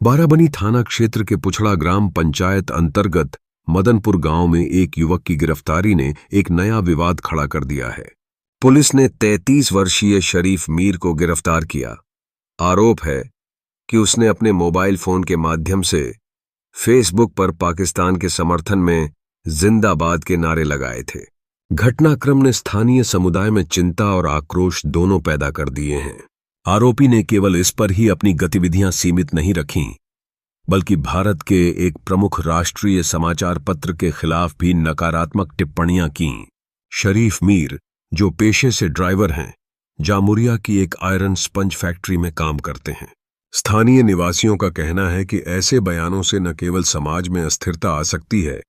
बाराबनी थाना क्षेत्र के पुछड़ा ग्राम पंचायत अंतर्गत मदनपुर गांव में एक युवक की गिरफ्तारी ने एक नया विवाद खड़ा कर दिया है। पुलिस ने 33 वर्षीय शरीफ मीर को गिरफ्तार किया। आरोप है कि उसने अपने मोबाइल फोन के माध्यम से फेसबुक पर पाकिस्तान के समर्थन में जिंदाबाद के नारे लगाए थे। घटनाक्रम ने स्थानीय समुदाय में चिंता और आक्रोश दोनों पैदा कर दिए हैं। आरोपी ने केवल इस पर ही अपनी गतिविधियां सीमित नहीं रखीं, बल्कि भारत के एक प्रमुख राष्ट्रीय समाचार पत्र के खिलाफ भी नकारात्मक टिप्पणियां कीं। शरीफ मीर, जो पेशे से ड्राइवर हैं, जामुरिया की एक आयरन स्पंज फैक्ट्री में काम करते हैं। स्थानीय निवासियों का कहना है कि ऐसे बयानों से न केवल समाज में अस्थिरता आ सकती है,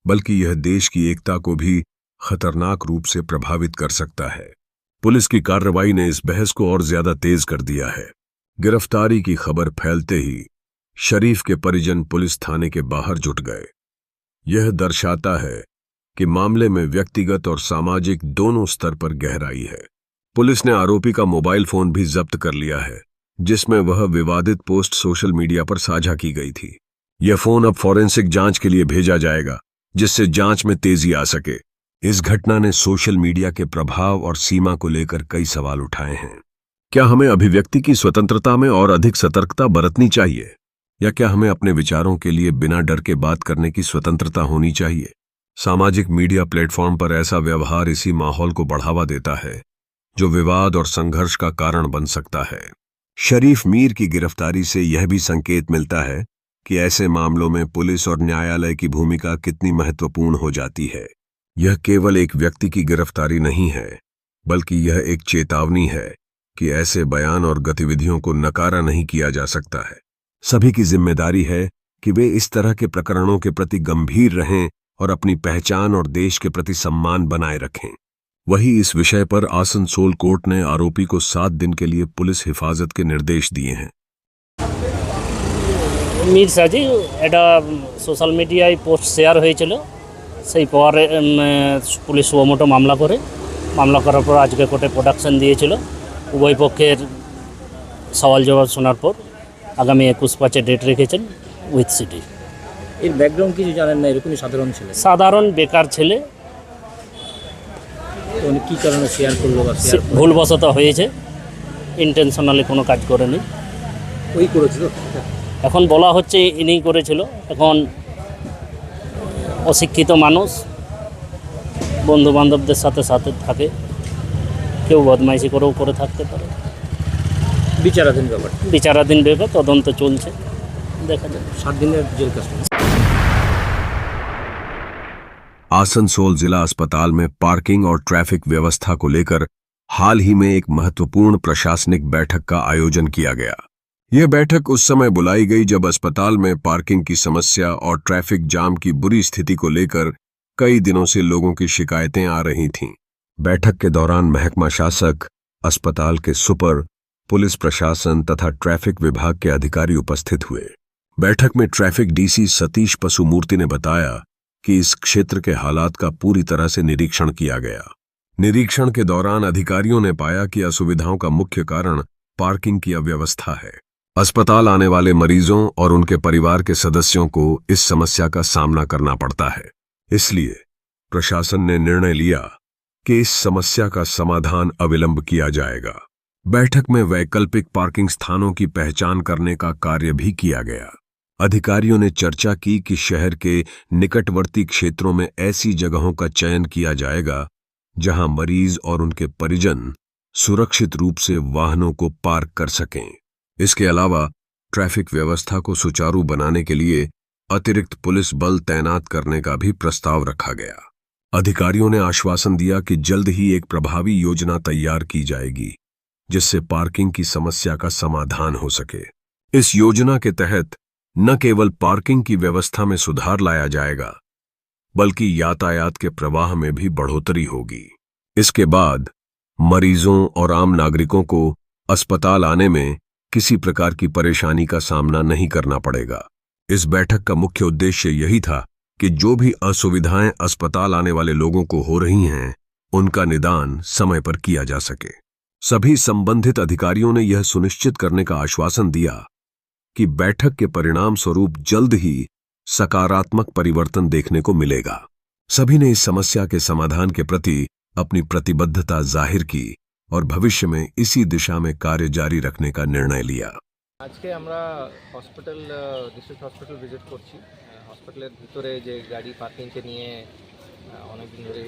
बल्कि यह देश की एकता को भी खतरनाक रूप से प्रभावित कर सकता है। पुलिस की कार्रवाई ने इस बहस को और ज्यादा तेज कर दिया है। गिरफ्तारी की खबर फैलते ही शरीफ के परिजन पुलिस थाने के बाहर जुट गए। यह दर्शाता है कि मामले में व्यक्तिगत और सामाजिक दोनों स्तर पर गहराई है। पुलिस ने आरोपी का मोबाइल फोन भी जब्त कर लिया है, जिसमें वह विवादित पोस्ट सोशल मीडिया पर साझा की गई थी। यह फोन अब फॉरेंसिक जांच के लिए भेजा जाएगा, जिससे जांच में तेजी आ सके। इस घटना ने सोशल मीडिया के प्रभाव और सीमा को लेकर कई सवाल उठाए हैं। क्या हमें अभिव्यक्ति की स्वतंत्रता में और अधिक सतर्कता बरतनी चाहिए, या क्या हमें अपने विचारों के लिए बिना डर के बात करने की स्वतंत्रता होनी चाहिए? सामाजिक मीडिया प्लेटफॉर्म पर ऐसा व्यवहार इसी माहौल को बढ़ावा देता है, जो विवाद और संघर्ष का कारण बन सकता है। शरीफ मीर की गिरफ्तारी से यह भी संकेत मिलता है कि ऐसे मामलों में पुलिस और न्यायालय की भूमिका कितनी महत्वपूर्ण हो जाती है। यह केवल एक व्यक्ति की गिरफ्तारी नहीं है, बल्कि यह एक चेतावनी है कि ऐसे बयान और गतिविधियों को नकारा नहीं किया जा सकता है। सभी की जिम्मेदारी है कि वे इस तरह के प्रकरणों के प्रति गंभीर रहें और अपनी पहचान और देश के प्रति सम्मान बनाए रखें। वहीं इस विषय पर आसनसोल कोर्ट ने आरोपी को 7 दिन के लिए पुलिस हिफाजत के निर्देश दिए हैं। मीर साजी এটা সোশ্যাল মিডিয়ায় পোস্ট শেয়ার হয়েছিল, সেই পরে পুলিশ সুমোটো মামলা করার পর আজকে কোর্টে প্রোডাকশন দিয়েছিল। উভয় পক্ষের সওয়াল জবাব শোনার পর আগামী 21/5 ডেট রেখেছেন উইথ সিটি। এর ব্যাকগ্রাউন্ড কিছু জানেন না? এরকমই সাধারণ বেকার ছেলে, উনি কী কারণে শেয়ার করলো? ভুলবশত হয়েছে, ইন্টেনশনালি কোনো কাজ করেনি। ওই করেছিল, এখন বলা হচ্ছে ইনিই করেছিল। এখন অশিক্ষিত মানুষ বন্ধু বান্ধবদের সাথে থাকে, কেউ বদমাইশি করেও করে থাকতে পারে। বিচারাধীন ব্যাপার, তদন্ত চলছে, দেখা যাবে। 7 দিনের জেল কাস্টডি। आसनसोल जिला अस्पताल में पार्किंग और ट्रैफिक व्यवस्था को लेकर हाल ही में एक महत्वपूर्ण प्रशासनिक बैठक का आयोजन किया गया। यह बैठक उस समय बुलाई गई जब अस्पताल में पार्किंग की समस्या और ट्रैफिक जाम की बुरी स्थिति को लेकर कई दिनों से लोगों की शिकायतें आ रही थीं। बैठक के दौरान महकमा शासक, अस्पताल के सुपर, पुलिस प्रशासन तथा ट्रैफिक विभाग के अधिकारी उपस्थित हुए। बैठक में ट्रैफिक डीसी सतीश पशुमूर्ति ने बताया कि इस क्षेत्र के हालात का पूरी तरह से निरीक्षण किया गया। निरीक्षण के दौरान अधिकारियों ने पाया कि असुविधाओं का मुख्य कारण पार्किंग की अव्यवस्था है। अस्पताल आने वाले मरीजों और उनके परिवार के सदस्यों को इस समस्या का सामना करना पड़ता है। इसलिए प्रशासन ने निर्णय लिया कि इस समस्या का समाधान अविलंब किया जाएगा। बैठक में वैकल्पिक पार्किंग स्थानों की पहचान करने का कार्य भी किया गया। अधिकारियों ने चर्चा की कि शहर के निकटवर्ती क्षेत्रों में ऐसी जगहों का चयन किया जाएगा जहां मरीज और उनके परिजन सुरक्षित रूप से वाहनों को पार्क कर सकें। इसके अलावा ट्रैफिक व्यवस्था को सुचारू बनाने के लिए अतिरिक्त पुलिस बल तैनात करने का भी प्रस्ताव रखा गया। अधिकारियों ने आश्वासन दिया कि जल्द ही एक प्रभावी योजना तैयार की जाएगी, जिससे पार्किंग की समस्या का समाधान हो सके। इस योजना के तहत न केवल पार्किंग की व्यवस्था में सुधार लाया जाएगा, बल्कि यातायात के प्रवाह में भी बढ़ोतरी होगी। इसके बाद मरीजों और आम नागरिकों को अस्पताल आने में किसी प्रकार की परेशानी का सामना नहीं करना पड़ेगा। इस बैठक का मुख्य उद्देश्य यही था कि जो भी असुविधाएं अस्पताल आने वाले लोगों को हो रही हैं, उनका निदान समय पर किया जा सके। सभी संबंधित अधिकारियों ने यह सुनिश्चित करने का आश्वासन दिया कि बैठक के परिणाम स्वरूप जल्द ही सकारात्मक परिवर्तन देखने को मिलेगा। सभी ने इस समस्या के समाधान के प्रति अपनी प्रतिबद्धता जाहिर की और भविष्य में इसी दिशा में कार्य जारी रखने का निर्णय लिया। আজকে আমরা হসপিটাল ডিস্ট্রিক্ট হসপিটাল ভিজিট করছি। হসপিটালের ভিতরে যে গাড়ি পার্কিংকে নিয়ে অনেক দিন ধরে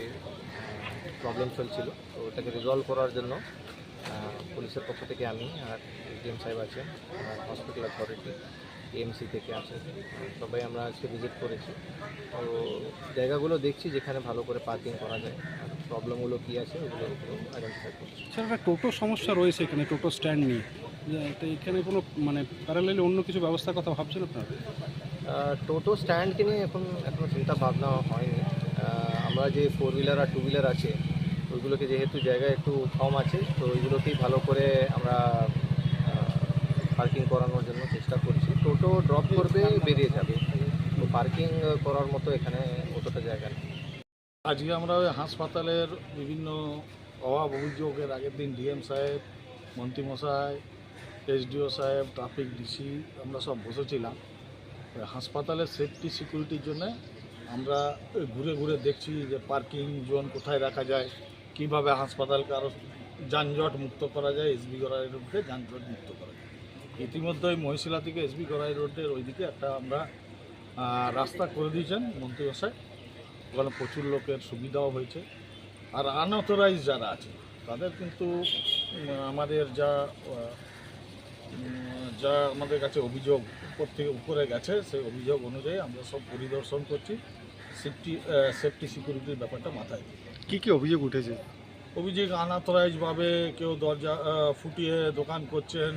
প্রবলেম চলছিল, তো ওটাকে রিজলভ করার জন্য পুলিশের পক্ষ থেকে আমি আর ডিএম সাহেব আছেন, হসপিটাল অথরিটি, এএমসি থেকে আছেন, সবাই আমরা আজকে ভিজিট করেছি। তো জায়গাগুলো দেখছি যেখানে ভালো করে পার্কিং করা যায়, আর প্রবলেমগুলো কী আছে ওগুলো আইডেন্টিফাই করছি। স্যার, একটা টোটো সমস্যা রয়েছে এখানে, টোটো স্ট্যান্ড নেই, তো এখানে কোনো মানে প্যারালালি অন্য কিছু ব্যবস্থার কথা ভাবছেন আপনারা? টোটো স্ট্যান্ডকে নিয়ে এখনও চিন্তা ভাবনা হয়নি। আমরা যে 4 হুইলার আর 2 হুইলার আছে ওইগুলোকে যেহেতু জায়গা একটু কম আছে, তো ওইগুলোকেই ভালো করে আমরা পার্কিং করানোর জন্য চেষ্টা করছি। টোটো ড্রপ করবে, বেরিয়ে যাবে, তো পার্কিং করার মতো এখানে অতটা জায়গা নেই। আজকে আমরা ওই হাসপাতালের বিভিন্ন অভাব অভিযোগের আগের দিন ডিএম সাহেব, মন্ত্রীমশাই, এসডিও সাহেব, ট্রাফিক ডিসি আমরা সব বসেছিলাম। হাসপাতালের সেফটি সিকিউরিটির জন্য আমরা ঘুরে ঘুরে দেখছি যে পার্কিং জোন কোথায় রাখা যায়, কিভাবে হাসপাতালকে আরও যানজট মুক্ত করা যায়, এসবি গড়াই রোডকে যানজট মুক্ত করা যায়। ইতিমধ্যে মহিশিলা থেকে এসবি গড়াই রোডের ওইদিকে একটা আমরা রাস্তা করে দিয়েছেন মন্ত্রীমশাই, ওখানে প্রচুর লোকের সুবিধাও হয়েছে। আর আনঅথরাইজ যারা আছে তাদের কিন্তু আমাদের যা আমাদের কাছে অভিযোগ উপর থেকে উপরে গেছে, সেই অভিযোগ অনুযায়ী আমরা সব পরিদর্শন করছি, সেফটি সিকিউরিটির ব্যাপারটা মাথায়। কি কি অভিযোগ উঠেছে? অভিযোগ আনঅথরাইজভাবে কেউ দরজা ফুটিয়ে দোকান করছেন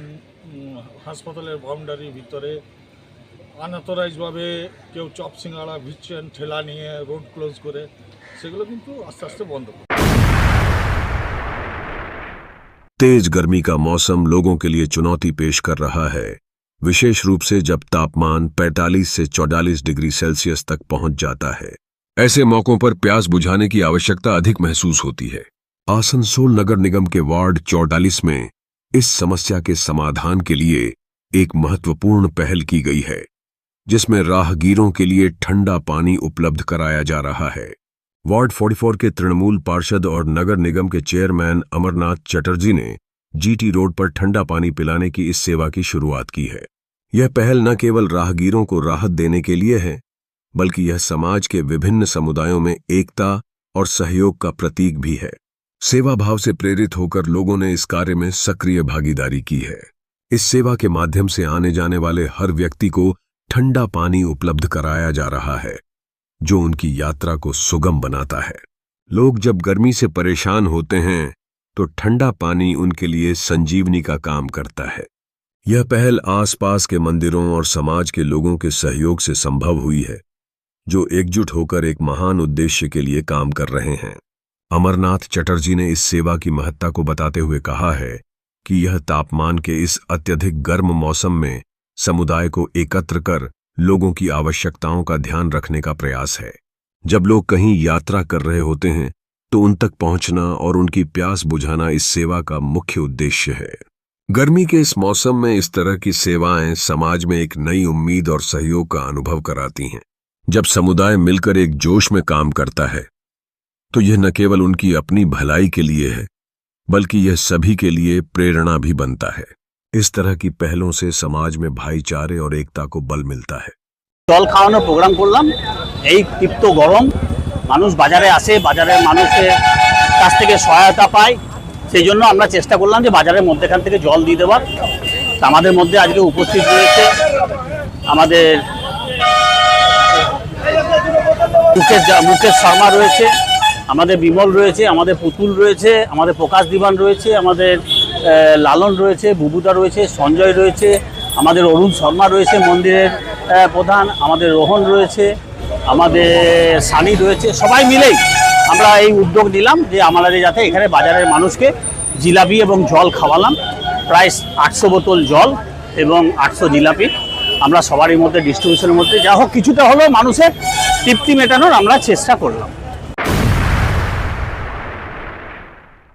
হাসপাতালের বাউন্ডারির ভিতরে, আনঅথরাইজভাবে কেউ চপ সিঙ্গাড়া ভিড়ছেন ঠেলা নিয়ে রোড ক্লোজ করে, সেগুলো কিন্তু আস্তে আস্তে বন্ধ করবে। तेज गर्मी का मौसम लोगों के लिए चुनौती पेश कर रहा है, विशेष रूप से जब तापमान 45 से 44 डिग्री सेल्सियस तक पहुंच जाता है। ऐसे मौकों पर प्यास बुझाने की आवश्यकता अधिक महसूस होती है। आसनसोल नगर निगम के वार्ड 44 में इस समस्या के समाधान के लिए एक महत्वपूर्ण पहल की गई है, जिसमें राहगीरों के लिए ठंडा पानी उपलब्ध कराया जा रहा है। वार्ड 44 के तृणमूल पार्षद और नगर निगम के चेयरमैन अमरनाथ चटर्जी ने जीटी रोड पर ठंडा पानी पिलाने की इस सेवा की शुरुआत की है। यह पहल न केवल राहगीरों को राहत देने के लिए है, बल्कि यह समाज के विभिन्न समुदायों में एकता और सहयोग का प्रतीक भी है। सेवा भाव से प्रेरित होकर लोगों ने इस कार्य में सक्रिय भागीदारी की है। इस सेवा के माध्यम से आने जाने वाले हर व्यक्ति को ठंडा पानी उपलब्ध कराया जा रहा है, जो उनकी यात्रा को सुगम बनाता है। लोग जब गर्मी से परेशान होते हैं तो ठंडा पानी उनके लिए संजीवनी का काम करता है। यह पहल आसपास के मंदिरों और समाज के लोगों के सहयोग से संभव हुई है, जो एकजुट होकर एक महान उद्देश्य के लिए काम कर रहे हैं। अमरनाथ चटर्जी ने इस सेवा की महत्ता को बताते हुए कहा है कि यह तापमान के इस अत्यधिक गर्म मौसम में समुदाय को एकत्र कर लोगों की आवश्यकताओं का ध्यान रखने का प्रयास है। जब लोग कहीं यात्रा कर रहे होते हैं तो उन तक पहुंचना और उनकी प्यास बुझाना इस सेवा का मुख्य उद्देश्य है। गर्मी के इस मौसम में इस तरह की सेवाएं समाज में एक नई उम्मीद और सहयोग का अनुभव कराती हैं। जब समुदाय मिलकर एक जोश में काम करता है तो यह न केवल उनकी अपनी भलाई के लिए है, बल्कि यह सभी के लिए प्रेरणा भी बनता है। इस तरह की पहलों से समाज में भाईचारे और एकता को बल मिलता है। জল খাওয়ানোর প্রোগ্রাম করলাম। এই তীব্র গরম, মানুষ বাজারে আসে, বাজারের মানুষের কাছ থেকে সহায়তা পায়, সেই জন্য আমরা চেষ্টা করলাম যে বাজারের মধ্যেখান থেকে জল দিয়ে দেওয়ার। আমাদের মধ্যে আজকে উপস্থিত রয়েছে আমাদের মুকেশ শর্মা রয়েছে, আমাদের বিমল রয়েছে, আমাদের পুতুল রয়েছে, আমাদের প্রকাশ দিবান রয়েছে, আমাদের লালন রয়েছে, বুবুদা রয়েছে, সঞ্জয় রয়েছে, আমাদের অরুণ শর্মা রয়েছে মন্দিরের প্রধান, আমাদের রোহন রয়েছে, আমাদের সানি রয়েছে। সবাই মিলেই আমরা এই উদ্যোগ নিলাম যে আমাদের যাতে এখানে বাজারের মানুষকে জিলাপি এবং জল খাওয়ালাম। প্রায় 800 বোতল জল এবং 800 জিলাপি আমরা সবারই মধ্যে ডিস্ট্রিবিউশনের মধ্যে যা হোক কিছুটা হলেও মানুষের তৃপ্তি মেটানোর আমরা চেষ্টা করলাম।